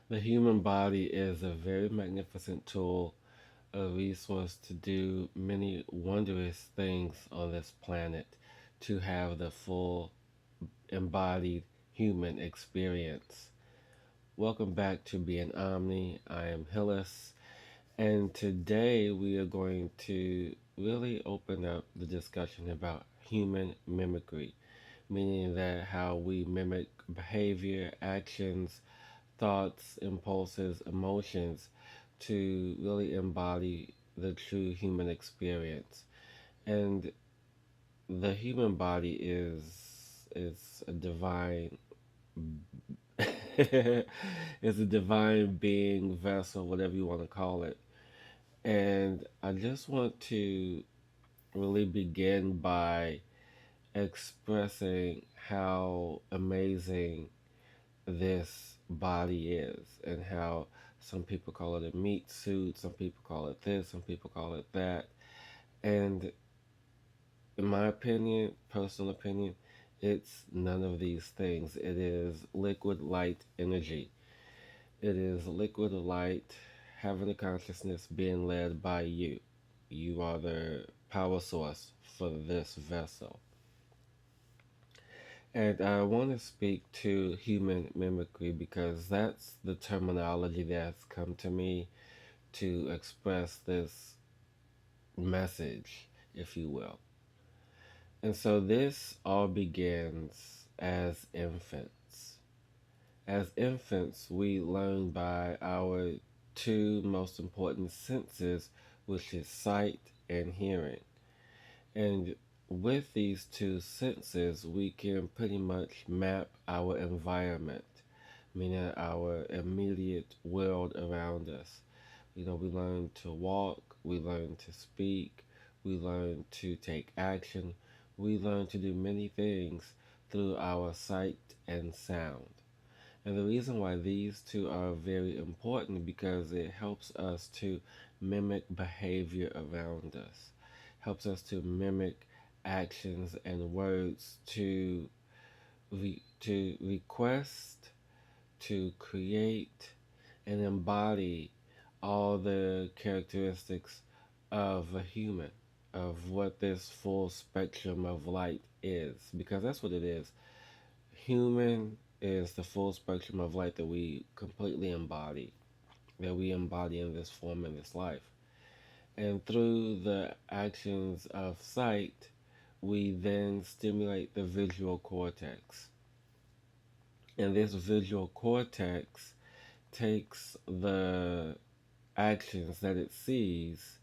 The human body is a very magnificent tool, a resource to do many wondrous things on this planet, to have the full embodied human experience. Welcome back to Being Omni. I am Hillis, and today we are going to really open up the discussion about human mimicry, meaning that how we mimic behavior, actions, thoughts, impulses, emotions to really embody the true human experience. And the human body is a divine is a divine being, vessel, whatever you want to call it. And I just want to really begin by expressing how amazing this body is and how some people call it a meat suit, some people call it this, some people call it that. And in my opinion, personal opinion, it's none of these things. It is liquid light energy. It is liquid light having a consciousness being led by you. You are the power source for this vessel. And I want to speak to human mimicry because that's the terminology that's come to me to express this message, if you will. And so this all begins as infants. As infants, we learn by our two most important senses, which is sight and hearing. And with these two senses, we can pretty much map our environment, meaning our immediate world around us. We learn to walk, we learn to speak, we learn to take action, we learn to do many things through our sight and sound. And the reason why these two are very important because it helps us to mimic behavior around us, helps us to mimic actions and words to request, to create, and embody all the characteristics of a human, of what this full spectrum of light is, because that's what it is. Human is the full spectrum of light that we completely embody, that we embody in this form in this life. And through the actions of sight, we then stimulate the visual cortex. And this visual cortex takes the actions that it sees,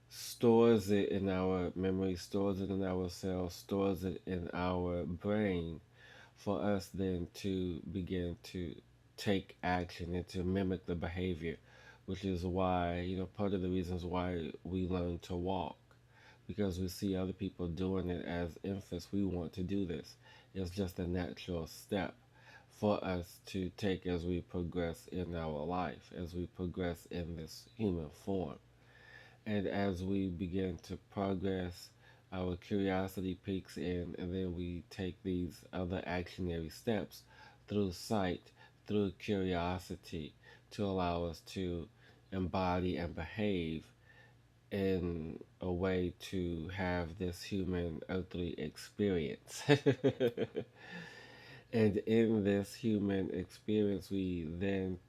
stores it in our memory, stores it in our cells, stores it in our brain, for us then to begin to take action and to mimic the behavior, which is why, part of the reasons why we learn to walk. Because we see other people doing it as infants, we want to do this. It's just a natural step for us to take as we progress in our life, as we progress in this human form. And as we begin to progress, our curiosity peaks in, and then we take these other actionary steps through sight, through curiosity, to allow us to embody and behave in a way to have this human earthly experience. And in this human experience, we then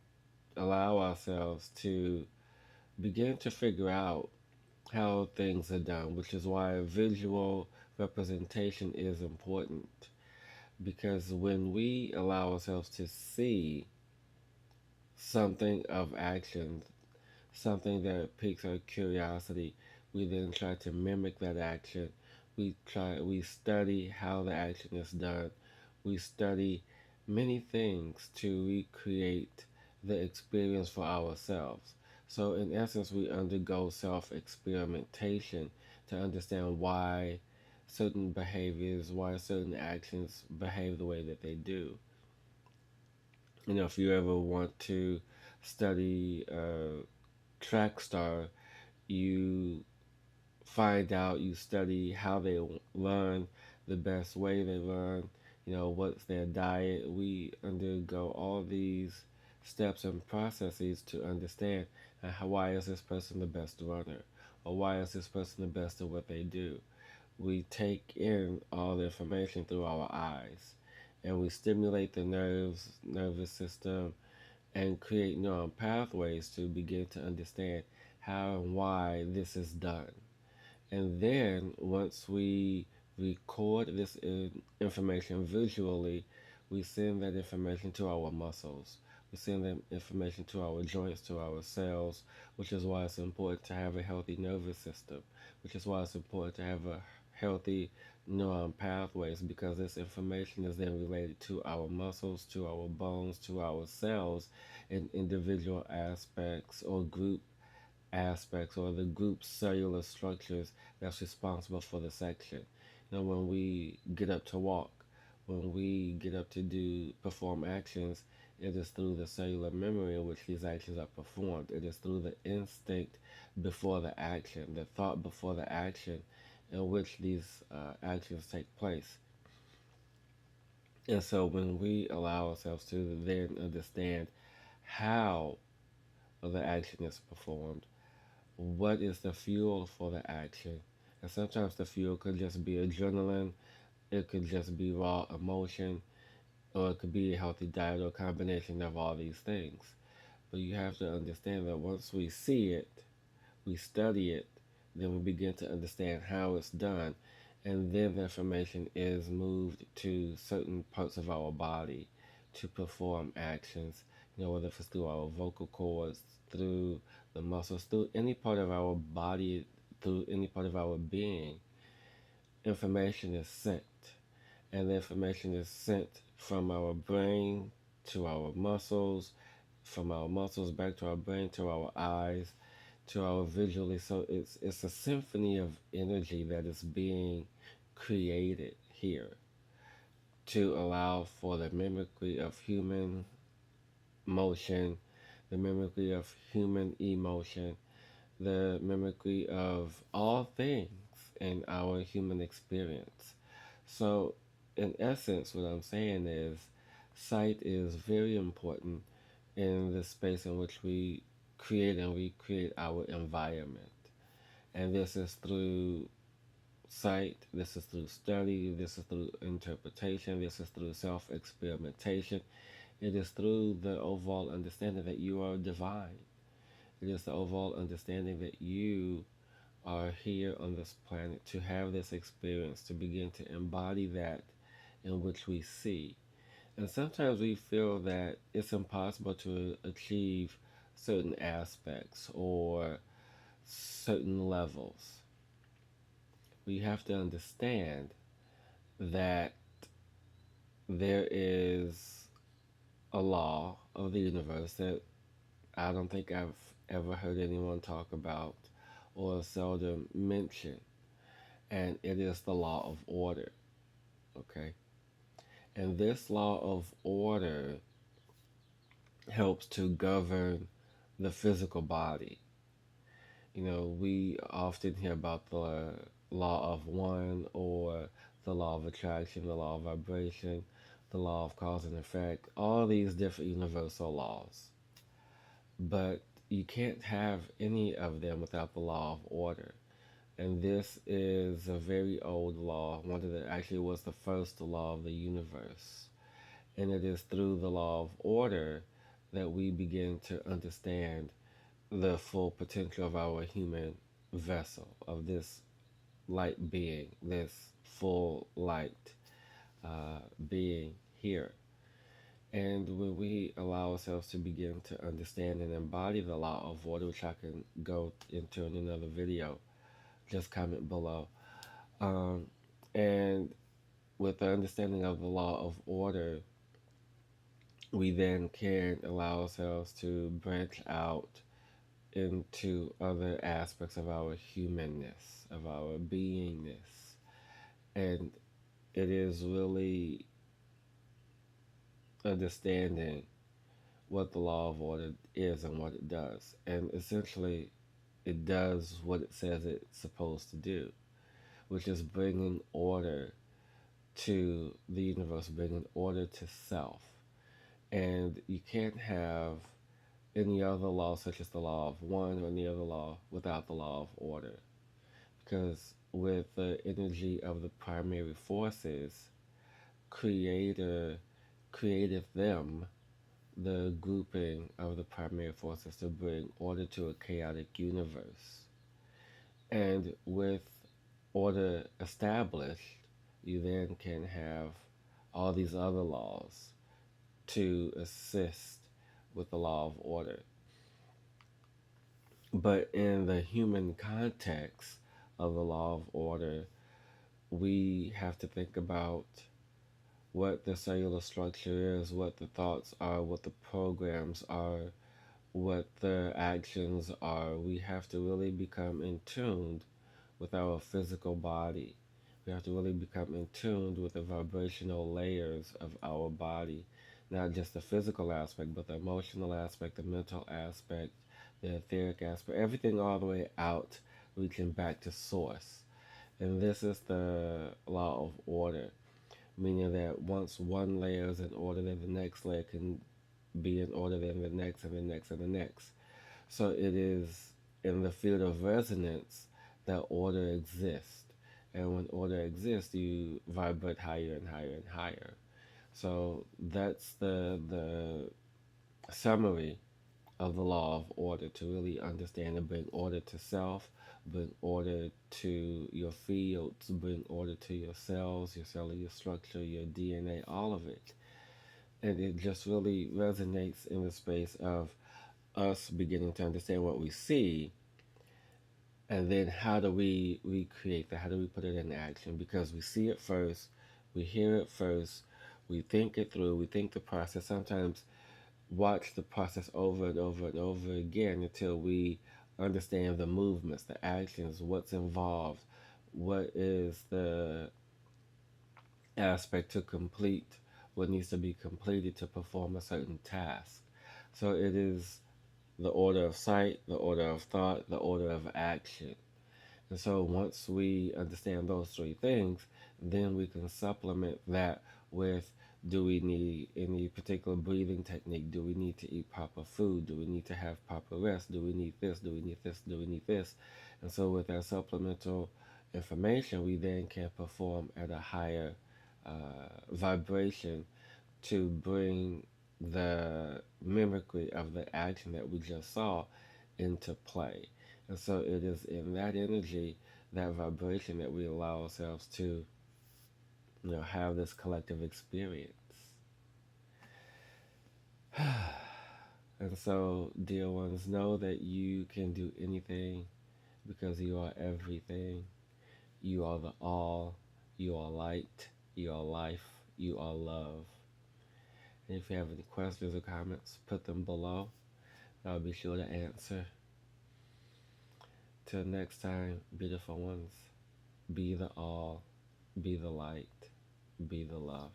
allow ourselves to begin to figure out how things are done, which is why visual representation is important. Because when we allow ourselves to see something of action, something that piques our curiosity, we then try to mimic that action. We study how the action is done. We study many things to recreate the experience for ourselves. So in essence, we undergo self-experimentation to understand why certain behaviors, why certain actions behave the way that they do. If you ever want to study track star, you find out, you study how they learn, the best way they learn, what's their diet. We undergo all these steps and processes to understand why is this person the best runner, or why is this person the best at what they do. We take in all the information through our eyes, and we stimulate the nervous system, and create neural pathways to begin to understand how and why this is done. And then once we record this information visually, we send that information to our muscles. We send that information to our joints, to our cells, which is why it's important to have a healthy nervous system, which is why it's important to have a healthy neuron pathways, because this information is then related to our muscles, to our bones, to our cells in individual aspects or group aspects, or the group cellular structures that's responsible for the section. When we get up to walk, when we get up to perform actions, it is through the cellular memory in which these actions are performed. It is through the instinct before the action, the thought before the action, in which these actions take place. And so when we allow ourselves to then understand how the action is performed, what is the fuel for the action? And sometimes the fuel could just be adrenaline, it could just be raw emotion, or it could be a healthy diet, or a combination of all these things. But you have to understand that once we see it, we study it, then we begin to understand how it's done, and then the information is moved to certain parts of our body to perform actions, whether it's through our vocal cords, through the muscles, through any part of our body, through any part of our being. Information is sent, and the information is sent from our brain to our muscles, from our muscles back to our brain, to our eyes, to our visually. So it's a symphony of energy that is being created here to allow for the mimicry of human motion, the mimicry of human emotion, the mimicry of all things in our human experience. So, in essence, what I'm saying is sight is very important in the space in which we create and recreate our environment. And this is through sight, this is through study, this is through interpretation, this is through self experimentation. It is through the overall understanding that you are divine. It is the overall understanding that you are here on this planet to have this experience, to begin to embody that in which we see. And sometimes we feel that it's impossible to achieve certain aspects or certain levels. We have to understand that there is a law of the universe that I don't think I've ever heard anyone talk about or seldom mention, and it is the law of order. Okay? And this law of order helps to govern the physical body. We often hear about the law of one, or the law of attraction, the law of vibration, the law of cause and effect, all these different universal laws. But you can't have any of them without the law of order. And this is a very old law, one of the actually was the first law of the universe. And it is through the law of order that we begin to understand the full potential of our human vessel, of this light being, this full light being here. And when we allow ourselves to begin to understand and embody the law of order, which I can go into in another video, just comment below. And with the understanding of the law of order, we then can allow ourselves to branch out into other aspects of our humanness, of our beingness. And it is really understanding what the law of order is and what it does. And essentially, it does what it says it's supposed to do, which is bringing order to the universe, bringing order to self. And you can't have any other law, such as the law of one or any other law, without the law of order. Because with the energy of the primary forces, Creator created them, the grouping of the primary forces, to bring order to a chaotic universe. And with order established, you then can have all these other laws to assist with the law of order. But in the human context of the law of order, we have to think about what the cellular structure is, what the thoughts are, what the programs are, what the actions are. We have to really become in tune with our physical body. We have to really become in tune with the vibrational layers of our body, not just the physical aspect, but the emotional aspect, the mental aspect, the etheric aspect, everything all the way out, reaching back to source. And this is the law of order, meaning that once one layer is in order, then the next layer can be in order, then the next, and the next, and the next. So it is in the field of resonance that order exists. And when order exists, you vibrate higher and higher and higher. So that's the summary of the law of order, to really understand and bring order to self, bring order to your fields, bring order to your cells, your cellular structure, your DNA, all of it. And it just really resonates in the space of us beginning to understand what we see, and then how do we recreate that? How do we put it in action? Because we see it first, we hear it first, we think it through, we think the process. Sometimes watch the process over and over and over again until we understand the movements, the actions, what's involved, what is the aspect to complete, what needs to be completed to perform a certain task. So it is the order of sight, the order of thought, the order of action. And so once we understand those three things, then we can supplement that with, do we need any particular breathing technique? Do we need to eat proper food? Do we need to have proper rest? Do we need this? Do we need this? Do we need this? And so with our supplemental information, we then can perform at a higher vibration to bring the mimicry of the action that we just saw into play. And so it is in that energy, that vibration, that we allow ourselves to, have this collective experience. And so, dear ones, know that you can do anything because you are everything. You are the all. You are light. You are life. You are love. And if you have any questions or comments, put them below. I'll be sure to answer. Till next time, beautiful ones, be the all, be the light, be the love.